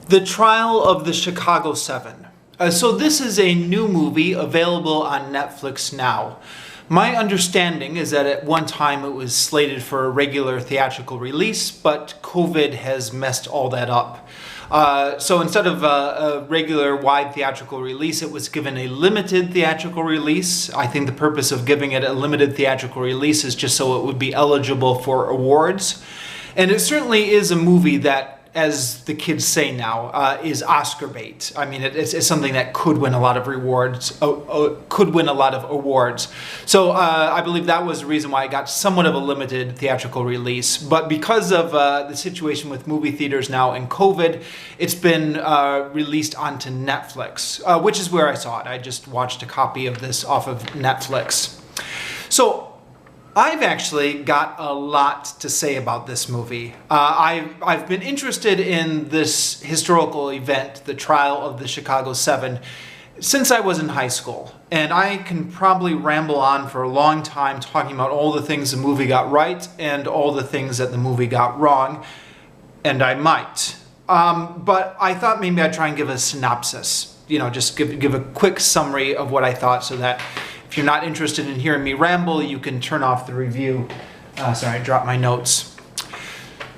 The Trial of the Chicago 7. So this is a new movie available on Netflix now. My understanding is that at one time it was slated for a regular theatrical release, but COVID has messed all that up. So instead of a regular wide theatrical release, it was given a limited theatrical release. I think the purpose of giving it a limited theatrical release is just so it would be eligible for awards. And it certainly is a movie that, as the kids say now, is Oscar bait. I mean, it's something that could win a lot of awards. So I believe that was the reason why it got somewhat of a limited theatrical release. But because of the situation with movie theaters now and COVID, it's been released onto Netflix, which is where I saw it. I just watched a copy of this off of Netflix. So I've actually got a lot to say about this movie. I've been interested in this historical event, the trial of the Chicago 7, since I was in high school. And I can probably ramble on for a long time talking about all the things the movie got right and all the things that the movie got wrong, and I might. But I thought maybe I'd try and give a synopsis, just give a quick summary of what I thought, so that if you're not interested in hearing me ramble, you can turn off the review. Sorry, I dropped my notes.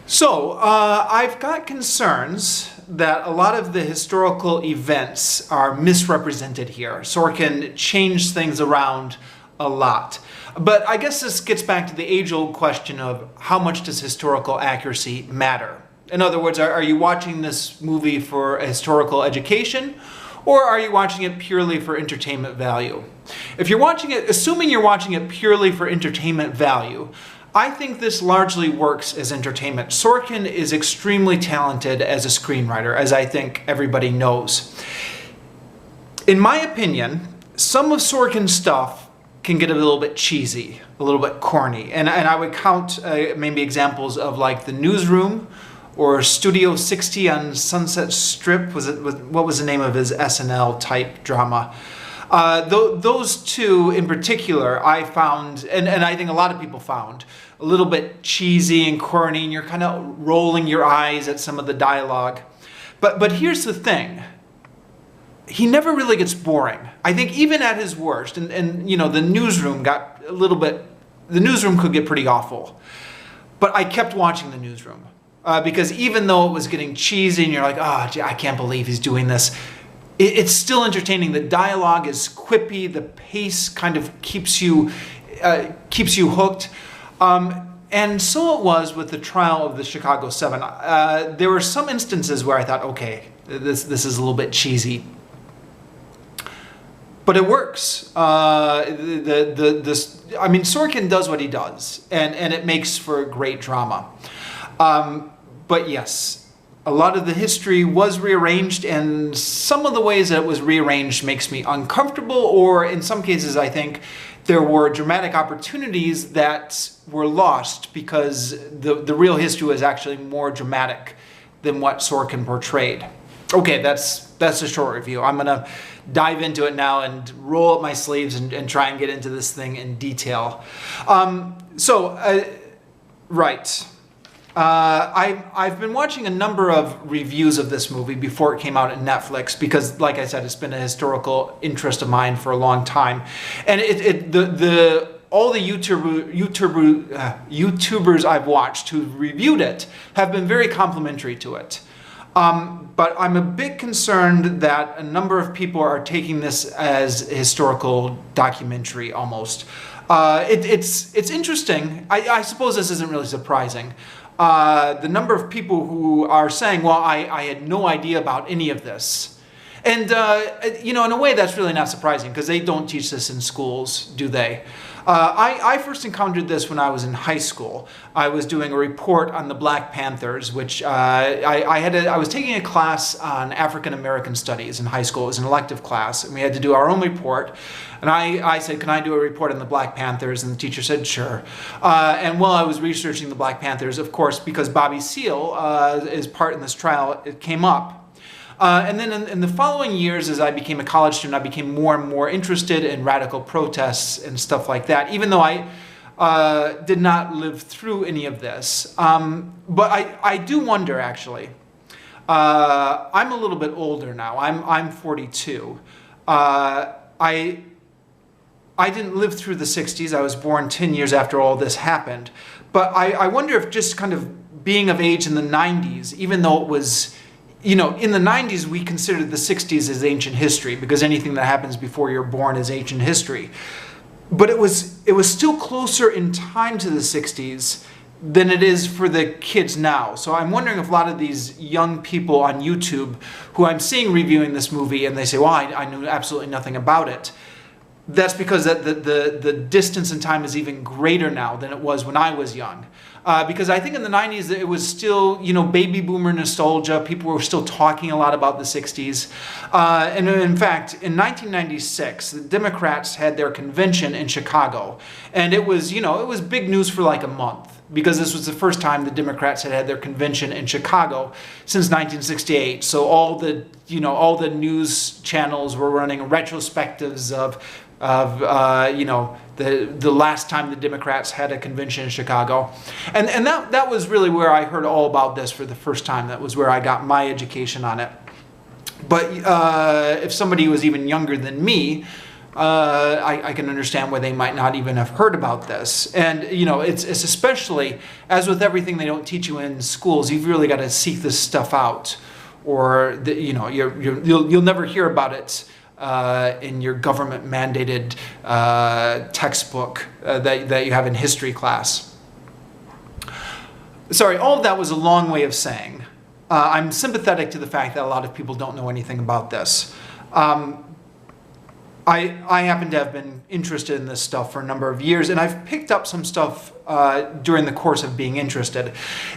So, I've got concerns that a lot of the historical events are misrepresented here. Sorkin changed things around a lot. But I guess this gets back to the age-old question of how much does historical accuracy matter? In other words, are you watching this movie for a historical education, or are you watching it purely for entertainment value? If you're watching it, assuming you're watching it purely for entertainment value, I think this largely works as entertainment. Sorkin is extremely talented as a screenwriter, as I think everybody knows. In my opinion, some of Sorkin's stuff can get a little bit cheesy, a little bit corny. And I would count maybe examples of like The Newsroom, or Studio 60 on Sunset Strip. What was the name of his SNL type drama? Those two in particular I found, and I think a lot of people found, a little bit cheesy and corny, and you're kind of rolling your eyes at some of the dialogue. But here's the thing. He never really gets boring. I think even at his worst, and The Newsroom got a little bit, The Newsroom could get pretty awful. But I kept watching The Newsroom. Because even though it was getting cheesy and you're like, oh, I can't believe he's doing this, it's still entertaining. The dialogue is quippy. The pace kind of keeps you hooked. And so it was with the trial of the Chicago 7. There were some instances where I thought, okay, this is a little bit cheesy. But it works. Sorkin does what he does, and it makes for great drama. But yes, a lot of the history was rearranged, and some of the ways that it was rearranged makes me uncomfortable, or in some cases I think there were dramatic opportunities that were lost because the real history was actually more dramatic than what Sorkin portrayed. Okay, that's a short review. I'm gonna dive into it now and roll up my sleeves and try and get into this thing in detail. Right. I've been watching a number of reviews of this movie before it came out on Netflix because, like I said, it's been a historical interest of mine for a long time, and all the YouTubers I've watched who reviewed it have been very complimentary to it. But I'm a bit concerned that a number of people are taking this as a historical documentary almost. It's interesting. I suppose this isn't really surprising. The number of people who are saying, well, I had no idea about any of this. And, in a way that's really not surprising because they don't teach this in schools, do they? I first encountered this when I was in high school. I was doing a report on the Black Panthers, which I was taking a class on African American studies in high school. It was an elective class, and we had to do our own report. And I said, can I do a report on the Black Panthers? And the teacher said, sure. And while I was researching the Black Panthers, of course, because Bobby Seale is part in this trial, it came up. And then in the following years, as I became a college student, I became more and more interested in radical protests and stuff like that, even though I did not live through any of this. But I do wonder, actually, I'm a little bit older now. I'm 42. I didn't live through the 60s. I was born 10 years after all this happened. But I wonder if just kind of being of age in the 90s, even though it was, in the 90s we considered the 60s as ancient history because anything that happens before you're born is ancient history. But it was still closer in time to the 60s than it is for the kids now. So I'm wondering if a lot of these young people on YouTube who I'm seeing reviewing this movie and they say, well, I knew absolutely nothing about it. That's because the distance in time is even greater now than it was when I was young. Because I think in the 90s it was still, baby boomer nostalgia. People were still talking a lot about the 60s. And in fact, in 1996, the Democrats had their convention in Chicago. And it was, it was big news for like a month. Because this was the first time the Democrats had their convention in Chicago since 1968. So all the news channels were running retrospectives of the last time the Democrats had a convention in Chicago. And that was really where I heard all about this for the first time. That was where I got my education on it. But if somebody was even younger than me, I can understand why they might not even have heard about this. And it's especially, as with everything they don't teach you in schools, you've really got to seek this stuff out, or you'll never hear about it in your government mandated textbook that you have in history class. Sorry, all of that was a long way of saying I'm sympathetic to the fact that a lot of people don't know anything about this. I happen to have been interested in this stuff for a number of years, and I've picked up some stuff during the course of being interested.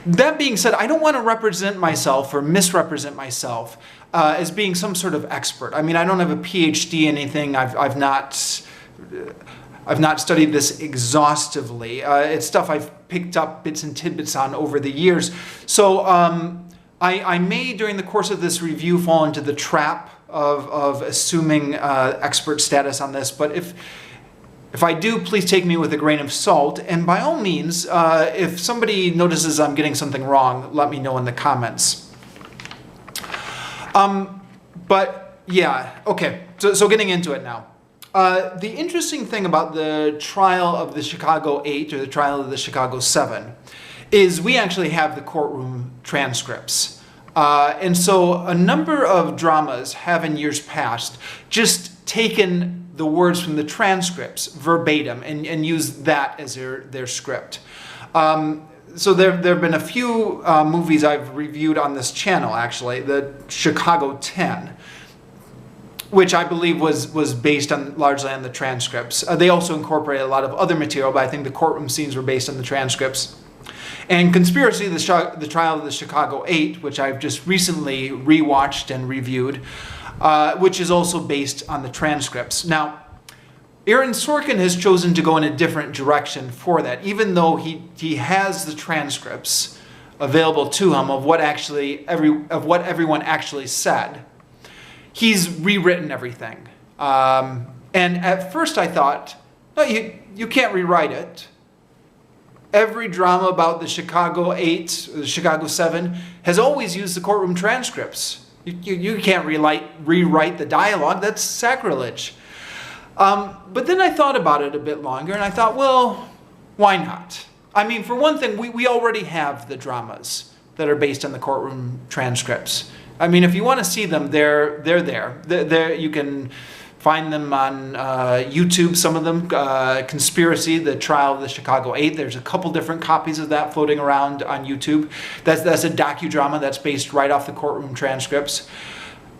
That being said, I don't want to represent myself or misrepresent myself as being some sort of expert. I mean, I don't have a PhD in anything. I've not studied this exhaustively. It's stuff I've picked up bits and tidbits on over the years. So I may, during the course of this review, fall into the trap of assuming expert status on this, but if I do, please take me with a grain of salt, and by all means, if somebody notices I'm getting something wrong, let me know in the comments. But yeah, okay, so getting into it now. The interesting thing about the trial of the Chicago 8 or the trial of the Chicago 7 is we actually have the courtroom transcripts. And so a number of dramas have in years past just taken the words from the transcripts verbatim and used that as their script. So there have been a few movies I've reviewed on this channel, actually. The Chicago 10, which I believe was based largely on the transcripts. They also incorporated a lot of other material, but I think the courtroom scenes were based on the transcripts. And Conspiracy, the trial of the Chicago 8, which I've just recently rewatched and reviewed, which is also based on the transcripts. Now, Aaron Sorkin has chosen to go in a different direction for that, even though he has the transcripts available to him of what everyone actually said. He's rewritten everything. And at first I thought, no, you can't rewrite it. Every drama about the Chicago 8, or the Chicago 7, has always used the courtroom transcripts. You can't rewrite the dialogue. That's sacrilege. But then I thought about it a bit longer, and I thought, well, why not? I mean, for one thing, we already have the dramas that are based on the courtroom transcripts. I mean, if you want to see them, they're there. You can find them on YouTube, some of them. Conspiracy, the trial of the Chicago 8. There's a couple different copies of that floating around on YouTube. That's a docudrama that's based right off the courtroom transcripts.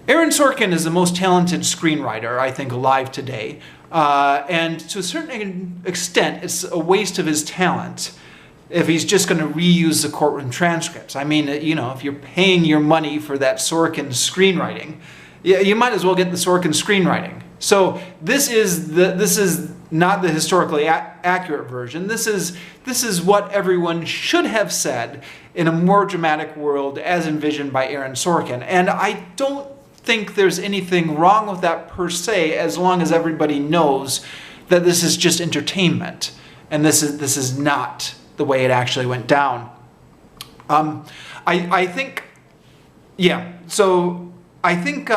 Aaron Sorkin is the most talented screenwriter, I think, alive today. And to a certain extent, it's a waste of his talent if he's just going to reuse the courtroom transcripts. I mean, if you're paying your money for that Sorkin screenwriting, you might as well get the Sorkin screenwriting. So this is not the historically accurate version. This is what everyone should have said in a more dramatic world as envisioned by Aaron Sorkin. And I don't think there's anything wrong with that per se, as long as everybody knows that this is just entertainment and this is not the way it actually went down. I think Yeah, so I think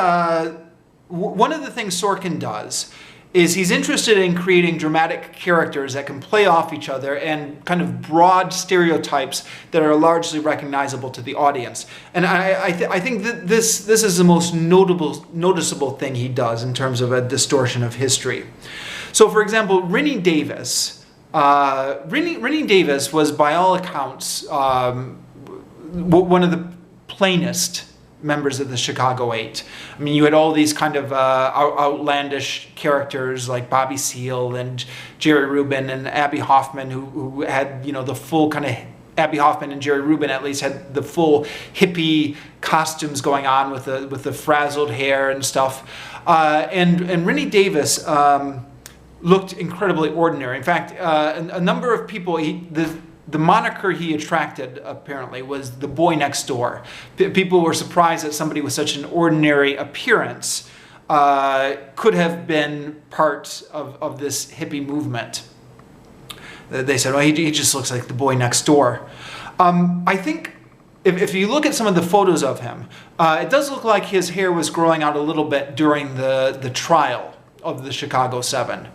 one of the things Sorkin does is he's interested in creating dramatic characters that can play off each other and kind of broad stereotypes that are largely recognizable to the audience. And I think that this is the most noticeable thing he does in terms of a distortion of history. So, for example, Renny Davis. Renny Davis was, by all accounts, one of the plainest members of the Chicago Eight. I mean, you had all these kind of outlandish characters like Bobby Seale and Jerry Rubin and Abby Hoffman, who had, you know, the full kind of, Abby Hoffman and Jerry Rubin at least had the full hippie costumes going on with the frazzled hair and stuff. And Renny Davis looked incredibly ordinary. In fact, a number of people, the moniker he attracted, apparently, was the boy next door. People were surprised that somebody with such an ordinary appearance could have been part of this hippie movement. They said, well, he just looks like the boy next door. I think if you look at some of the photos of him, it does look like his hair was growing out a little bit during the trial of the Chicago 7.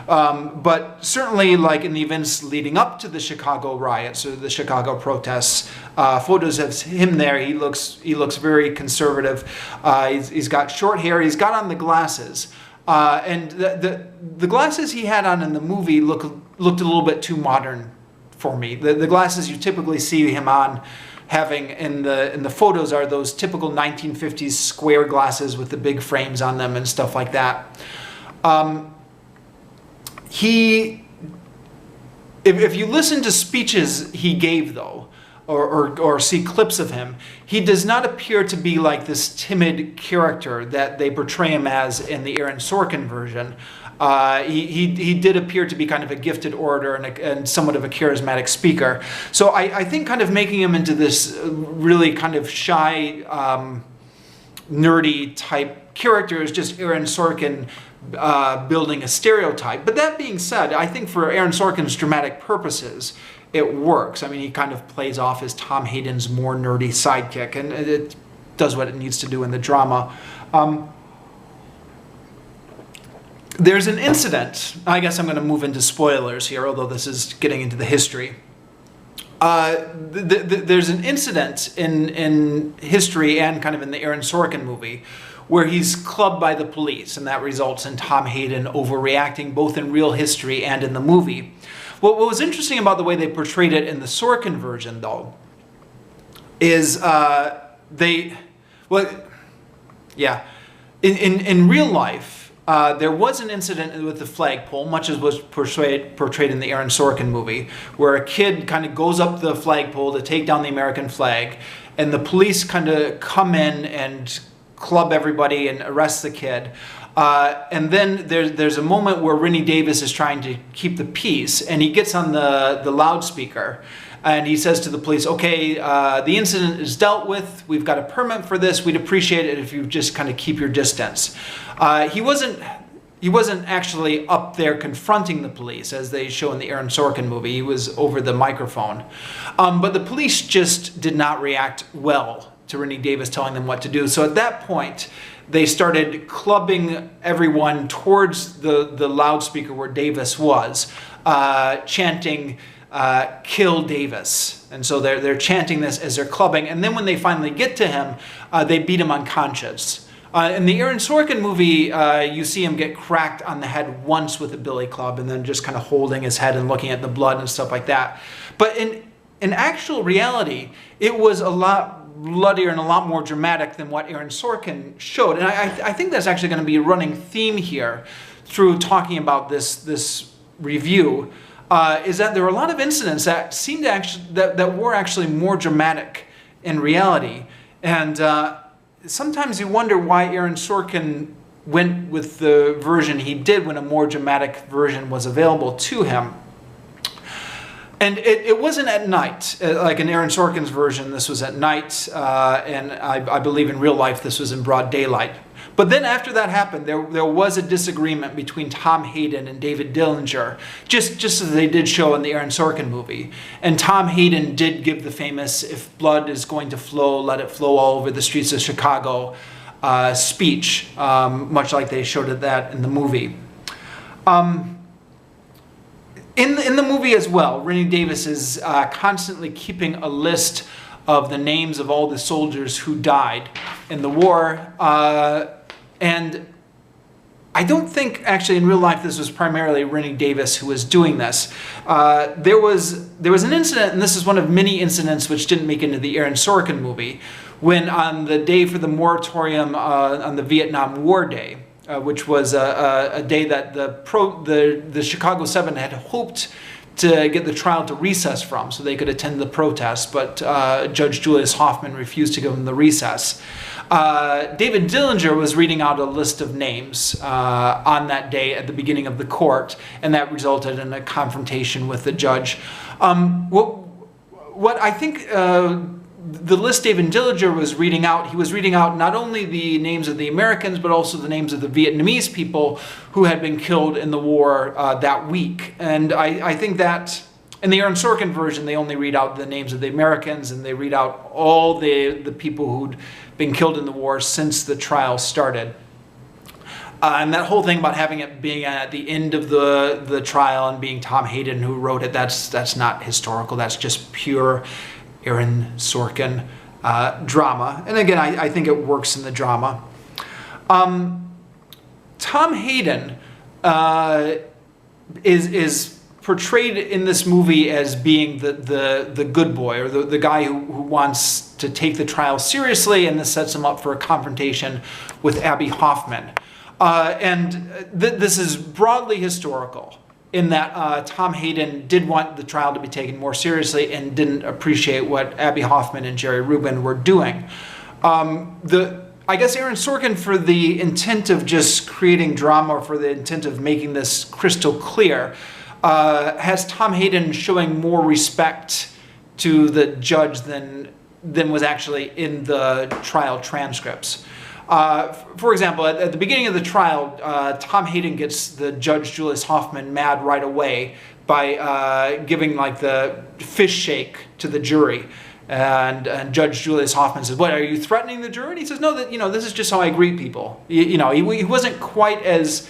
But certainly, like in the events leading up to the Chicago riots or the Chicago protests, photos of him there, he looks very conservative. He's got short hair. He's got on the glasses, and the glasses he had on in the movie looked a little bit too modern for me. The glasses you typically see him on having in the photos are those typical 1950s square glasses with the big frames on them and stuff like that. If you listen to speeches he gave, though, or see clips of him, he does not appear to be like this timid character that they portray him as in the Aaron Sorkin version. He did appear to be kind of a gifted orator and somewhat of a charismatic speaker. So I think kind of making him into this really kind of shy, nerdy type character is just Aaron Sorkin building a stereotype. But that being said, I think for Aaron Sorkin's dramatic purposes, it works. I mean, he kind of plays off as Tom Hayden's more nerdy sidekick, and it does what it needs to do in the drama. There's an incident, I guess I'm going to move into spoilers here, although this is getting into the history. There's an incident in history and kind of in the Aaron Sorkin movie where he's clubbed by the police, and that results in Tom Hayden overreacting both in real history and in the movie. What was interesting about the way they portrayed it in the Sorkin version, though, is in real life, there was an incident with the flagpole, much as was portrayed in the Aaron Sorkin movie, where a kid kind of goes up the flagpole to take down the American flag, and the police kind of come in and club everybody and arrest the kid. And then there's a moment where Renny Davis is trying to keep the peace, and he gets on the loudspeaker, and he says to the police, okay, the incident is dealt with, we've got a permit for this, we'd appreciate it if you just kind of keep your distance. He wasn't actually up there confronting the police, as they show in the Aaron Sorkin movie. He was over the microphone. But the police just did not react well to Renny Davis telling them what to do. So at that point, they started clubbing everyone towards the loudspeaker where Davis was, chanting, "Kill Davis." And so they're chanting this as they're clubbing. And then when they finally get to him, they beat him unconscious. In the Aaron Sorkin movie, you see him get cracked on the head once with a billy club and then just kind of holding his head and looking at the blood and stuff like that. But in actual reality, it was a lot bloodier and a lot more dramatic than what Aaron Sorkin showed. And I think that's actually going to be a running theme here through talking about this review, is that there were a lot of incidents that seemed to actually, that were actually more dramatic in reality. And sometimes you wonder why Aaron Sorkin went with the version he did when a more dramatic version was available to him. And it wasn't at night, like in Aaron Sorkin's version, this was at night, and I believe in real life this was in broad daylight. But then after that happened, there was a disagreement between Tom Hayden and David Dillinger, just as they did show in the Aaron Sorkin movie. And Tom Hayden did give the famous, "If blood is going to flow, let it flow all over the streets of Chicago," speech, much like they showed that in the movie. In the movie as well, Renny Davis is constantly keeping a list of the names of all the soldiers who died in the war. And I don't think actually in real life this was primarily Renny Davis who was doing this. There was an incident, and this is one of many incidents which didn't make it into the Aaron Sorkin movie, when on the day for the moratorium on the Vietnam War Day, which was a day that the Chicago 7 had hoped to get the trial to recess from so they could attend the protest, but Judge Julius Hoffman refused to give them the recess. David Dillinger was reading out a list of names on that day at the beginning of the court, and that resulted in a confrontation with the judge. What I think the list David Dillinger was reading out, he was reading out not only the names of the Americans, but also the names of the Vietnamese people who had been killed in the war that week. And I think that in the Aaron Sorkin version, they only read out the names of the Americans, and they read out all the people who'd been killed in the war since the trial started. And that whole thing about having it being at the end of the trial and being Tom Hayden who wrote it, that's not historical. That's just pure Aaron Sorkin drama. And again, I think it works in the drama. Tom Hayden is portrayed in this movie as being the good boy, or the guy who wants to take the trial seriously, and this sets him up for a confrontation with Abby Hoffman. This is broadly historical, in that Tom Hayden did want the trial to be taken more seriously and didn't appreciate what Abby Hoffman and Jerry Rubin were doing. I guess Aaron Sorkin, for the intent of just creating drama, or for the intent of making this crystal clear, has Tom Hayden showing more respect to the judge than was actually in the trial transcripts. For example, at the beginning of the trial, Tom Hayden gets the Judge Julius Hoffman mad right away by giving like the fish shake to the jury. And Judge Julius Hoffman says, "What, are you threatening the jury?" And he says, "No, this is just how I greet people." He wasn't quite as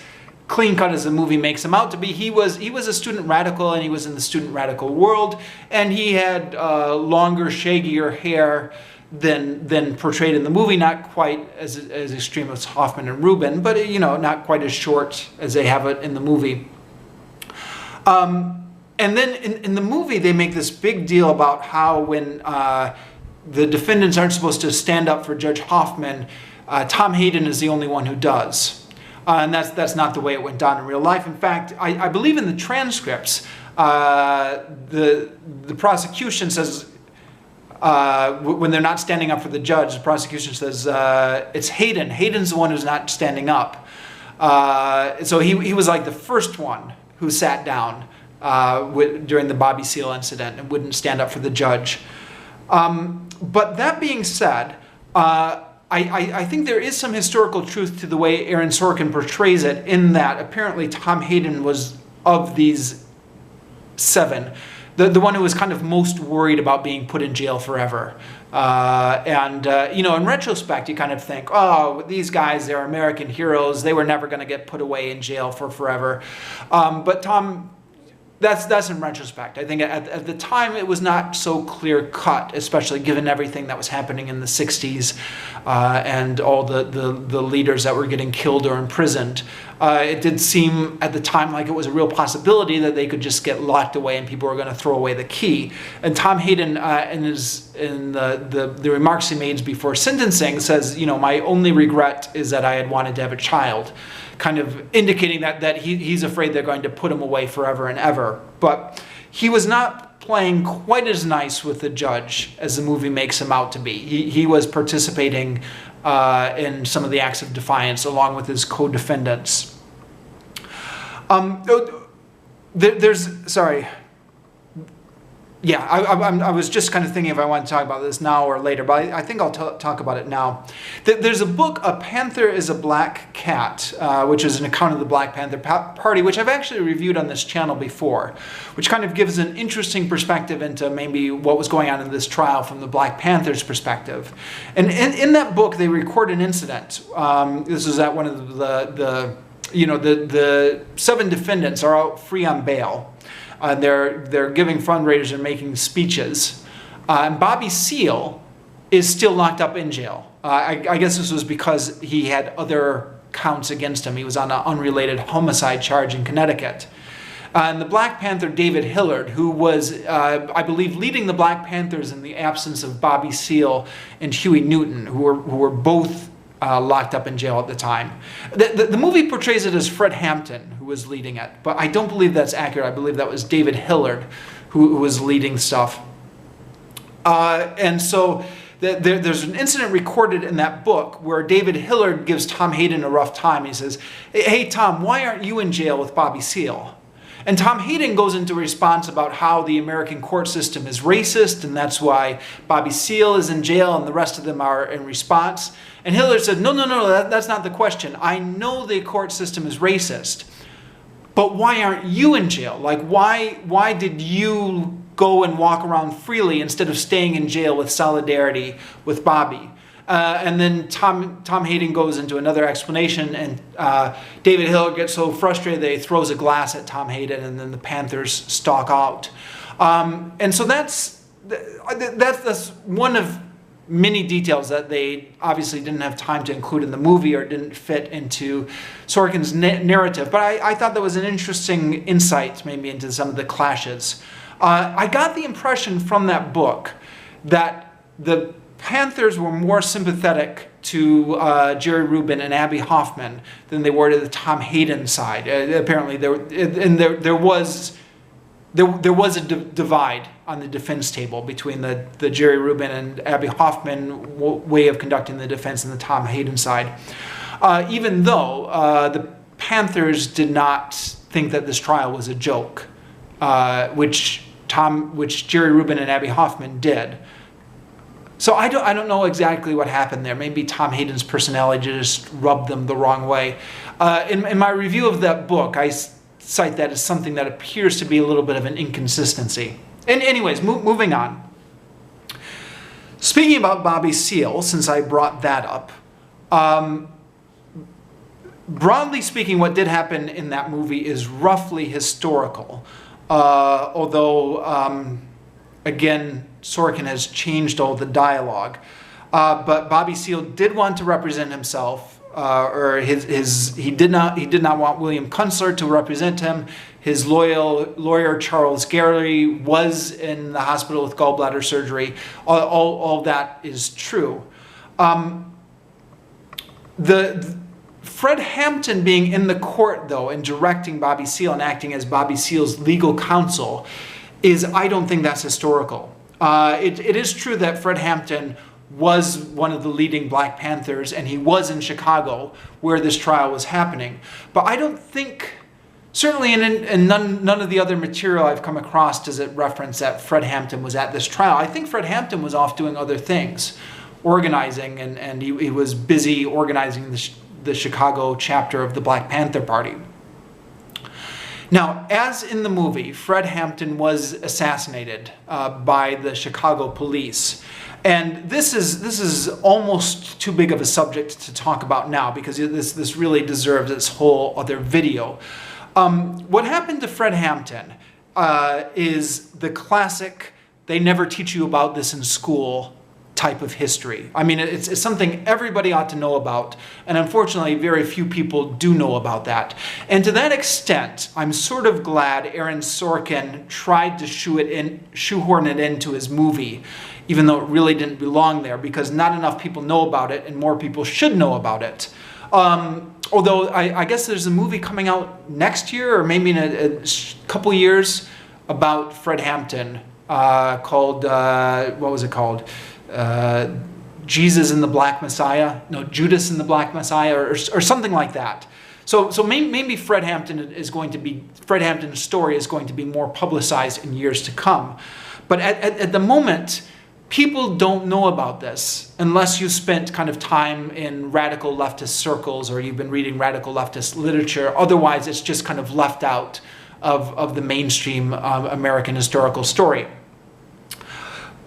clean cut as the movie makes him out to be. He was a student radical, and he was in the student radical world, and he had longer, shaggier hair than portrayed in the movie. Not quite as extreme as Hoffman and Rubin, but not quite as short as they have it in the movie. And then in the movie, they make this big deal about how when the defendants aren't supposed to stand up for Judge Hoffman, Tom Hayden is the only one who does. And that's not the way it went down in real life. In fact, I believe in the transcripts, the prosecution says, when they're not standing up for the judge, the prosecution says, it's Hayden. Hayden's the one who's not standing up. So he was like the first one who sat down during the Bobby Seale incident and wouldn't stand up for the judge. But that being said, I think there is some historical truth to the way Aaron Sorkin portrays it, in that apparently Tom Hayden was, of these 7, the one who was kind of most worried about being put in jail forever. In retrospect, you kind of think, oh, these guys, they're American heroes. They were never going to get put away in jail for forever. But Tom, that's in retrospect. I think at the time it was not so clear cut, especially given everything that was happening in the 60s and all the leaders that were getting killed or imprisoned. It did seem at the time like it was a real possibility that they could just get locked away and people were going to throw away the key. And Tom Hayden, in the remarks he made before sentencing, says, my only regret is that I had wanted to have a child, kind of indicating that he's afraid they're going to put him away forever and ever. But he was not playing quite as nice with the judge as the movie makes him out to be. He was participating in some of the acts of defiance along with his co-defendants. Yeah, I was just kind of thinking if I want to talk about this now or later, but I think I'll talk about it now. There's a book, A Panther is a Black Cat, which is an account of the Black Panther Party, which I've actually reviewed on this channel before, which kind of gives an interesting perspective into maybe what was going on in this trial from the Black Panthers' perspective. And in that book, they record an incident. This is at one of the 7 defendants are out free on bail. They're giving fundraisers and making speeches. And Bobby Seale is still locked up in jail. I guess this was because he had other counts against him. He was on an unrelated homicide charge in Connecticut. And the Black Panther, David Hillard, who was, I believe, leading the Black Panthers in the absence of Bobby Seale and Huey Newton, who were both locked up in jail at the time. The movie portrays it as Fred Hampton who was leading it, but I don't believe that's accurate. I believe that was David Hillard who was leading stuff. And so there's an incident recorded in that book where David Hillard gives Tom Hayden a rough time. He says, "Hey Tom, why aren't you in jail with Bobby Seale?" And Tom Hayden goes into a response about how the American court system is racist, and that's why Bobby Seale is in jail and the rest of them are in response. And Hillard said, no, that's not the question. I know the court system is racist, but why aren't you in jail? Like, why did you go and walk around freely instead of staying in jail with solidarity with Bobby? And then Tom Hayden goes into another explanation, and David Hillard gets so frustrated that he throws a glass at Tom Hayden, and then the Panthers stalk out. And so that's one of many details that they obviously didn't have time to include in the movie or didn't fit into Sorkin's narrative. But I thought that was an interesting insight maybe into some of the clashes. I got the impression from that book that the Panthers were more sympathetic to Jerry Rubin and Abby Hoffman than they were to the Tom Hayden side. Apparently, there was a divide on the defense table between the Jerry Rubin and Abby Hoffman way of conducting the defense and the Tom Hayden side. Even though the Panthers did not think that this trial was a joke, which Jerry Rubin and Abby Hoffman did. So I don't know exactly what happened there. Maybe Tom Hayden's personality just rubbed them the wrong way. In my review of that book, I cite that as something that appears to be a little bit of an inconsistency. And anyways, moving on. Speaking about Bobby Seale, since I brought that up, broadly speaking, what did happen in that movie is roughly historical. Although, again, Sorkin has changed all the dialogue. But Bobby Seale did want to represent himself, he did not want William Kunstler to represent him. His lawyer Charles Gary was in the hospital with gallbladder surgery. All that is true. Fred Hampton being in the court, though, and directing Bobby Seale and acting as Bobby Seale's legal counsel I don't think that's historical. It is true that Fred Hampton was one of the leading Black Panthers, and he was in Chicago where this trial was happening. But I don't think, certainly in none of the other material I've come across does it reference that Fred Hampton was at this trial. I think Fred Hampton was off doing other things, organizing, and he was busy organizing the Chicago chapter of the Black Panther Party. Now, as in the movie, Fred Hampton was assassinated by the Chicago police. And this is almost too big of a subject to talk about now, because this really deserves its whole other video. What happened to Fred Hampton is the classic, they never teach you about this in school type of history. I mean, it's something everybody ought to know about, and unfortunately very few people do know about that. And to that extent, I'm sort of glad Aaron Sorkin tried to shoehorn it into his movie, even though it really didn't belong there, because not enough people know about it, and more people should know about it. Although I guess there's a movie coming out next year, or maybe in a couple years, about Fred Hampton, called, what was it called? Jesus and the Black Messiah? No, Judas and the Black Messiah, or something like that. So maybe Fred Hampton's story is going to be more publicized in years to come. But at the moment, people don't know about this unless you spent kind of time in radical leftist circles or you've been reading radical leftist literature. Otherwise, it's just kind of left out of the mainstream American historical story.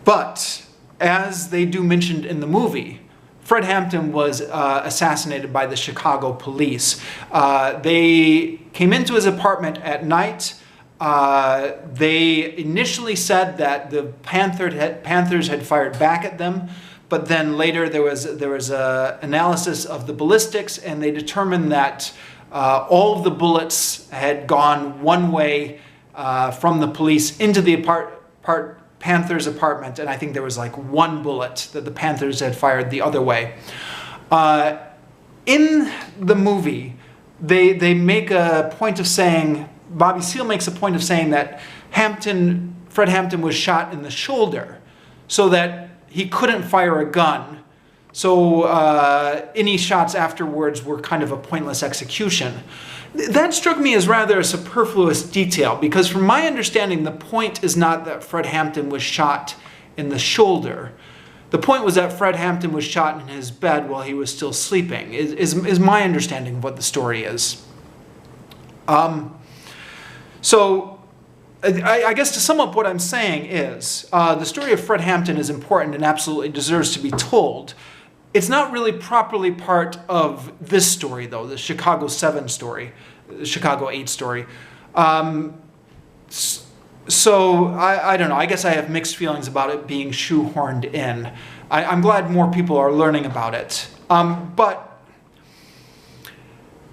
But as they do mention in the movie, Fred Hampton was assassinated by the Chicago police. They came into his apartment at night. They initially said that the Panthers had fired back at them, but then later there was a analysis of the ballistics, and they determined that all of the bullets had gone one way from the police into the Panthers' apartment, and I think there was like one bullet that the Panthers had fired the other way. In the movie, they make a point of saying, Bobby Seale makes a point of saying that Fred Hampton was shot in the shoulder so that he couldn't fire a gun. So any shots afterwards were kind of a pointless execution. That struck me as rather a superfluous detail, because from my understanding, the point is not that Fred Hampton was shot in the shoulder. The point was that Fred Hampton was shot in his bed while he was still sleeping, is my understanding of what the story is. So I guess to sum up what I'm saying is, the story of Fred Hampton is important and absolutely deserves to be told. It's not really properly part of this story, though, the Chicago 7 story, the Chicago 8 story. So I don't know. I guess I have mixed feelings about it being shoehorned in. I'm glad more people are learning about it. But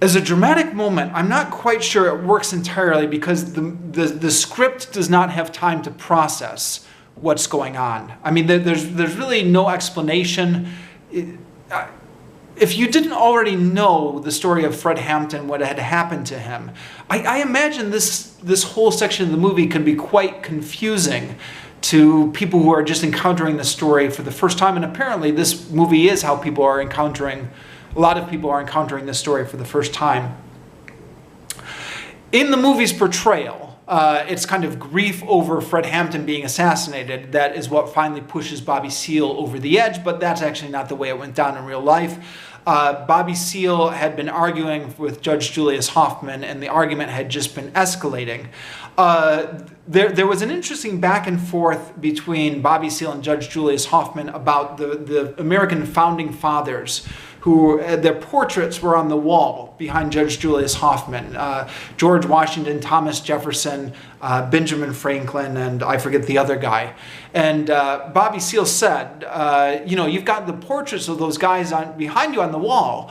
as a dramatic moment, I'm not quite sure it works entirely, because the script does not have time to process what's going on. I mean, there's really no explanation. If you didn't already know the story of Fred Hampton, what had happened to him, I imagine this whole section of the movie can be quite confusing to people who are just encountering the story for the first time. And apparently this movie is how people are encountering, a lot of people are encountering this story for the first time. In the movie's portrayal, it's kind of grief over Fred Hampton being assassinated that is what finally pushes Bobby Seale over the edge, but that's actually not the way it went down in real life. Bobby Seale had been arguing with Judge Julius Hoffman, and the argument had just been escalating. There was an interesting back and forth between Bobby Seale and Judge Julius Hoffman about the American founding fathers, who their portraits were on the wall behind Judge Julius Hoffman. George Washington, Thomas Jefferson, Benjamin Franklin, and I forget the other guy. And Bobby Seale said, you've got the portraits of those guys behind you on the wall.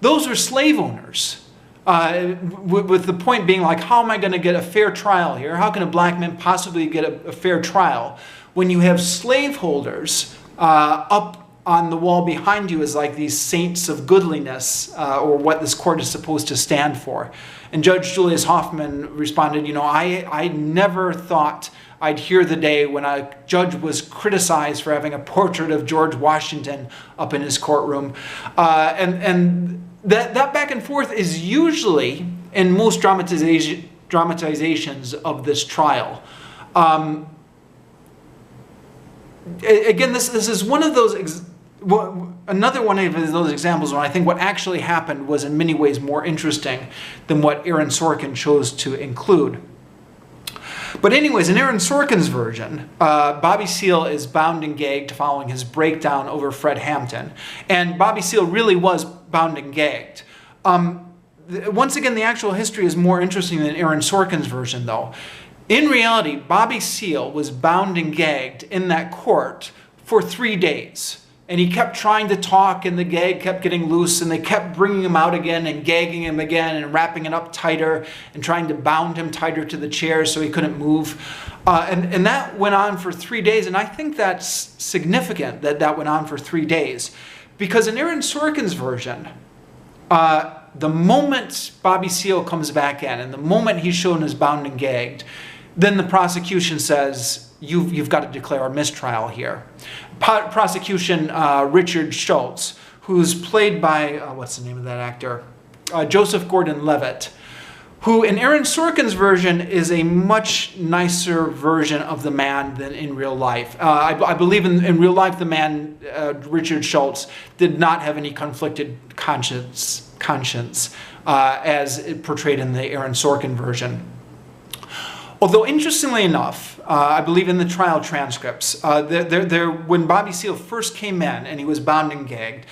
Those are slave owners. With the point being, like, how am I going to get a fair trial here? How can a black man possibly get a fair trial when you have slaveholders up on the wall behind you as like these saints of goodliness, or what this court is supposed to stand for? And Judge Julius Hoffman responded, I never thought I'd hear the day when a judge was criticized for having a portrait of George Washington up in his courtroom. And that back and forth is usually in most dramatizations of this trial. Again, this is one of those, another one of those examples when I think what actually happened was in many ways more interesting than what Aaron Sorkin chose to include. But anyways, in Aaron Sorkin's version, Bobby Seale is bound and gagged following his breakdown over Fred Hampton. And Bobby Seale really was bound and gagged. Once again, the actual history is more interesting than Aaron Sorkin's version, though. In reality, Bobby Seale was bound and gagged in that court for 3 days. And he kept trying to talk, and the gag kept getting loose, and they kept bringing him out again and gagging him again and wrapping it up tighter and trying to bound him tighter to the chair so he couldn't move. And that went on for 3 days, and I think that's significant that went on for 3 days. Because in Aaron Sorkin's version, the moment Bobby Seale comes back in and the moment he's shown as bound and gagged, then the prosecution says, you've got to declare a mistrial here. Prosecution Richard Schultz, who's played by, what's the name of that actor? Joseph Gordon-Levitt, who in Aaron Sorkin's version is a much nicer version of the man than in real life. I believe in real life the man, Richard Schultz, did not have any conflicted conscience as it portrayed in the Aaron Sorkin version. Although interestingly enough, I believe in the trial transcripts, when Bobby Seale first came in and he was bound and gagged,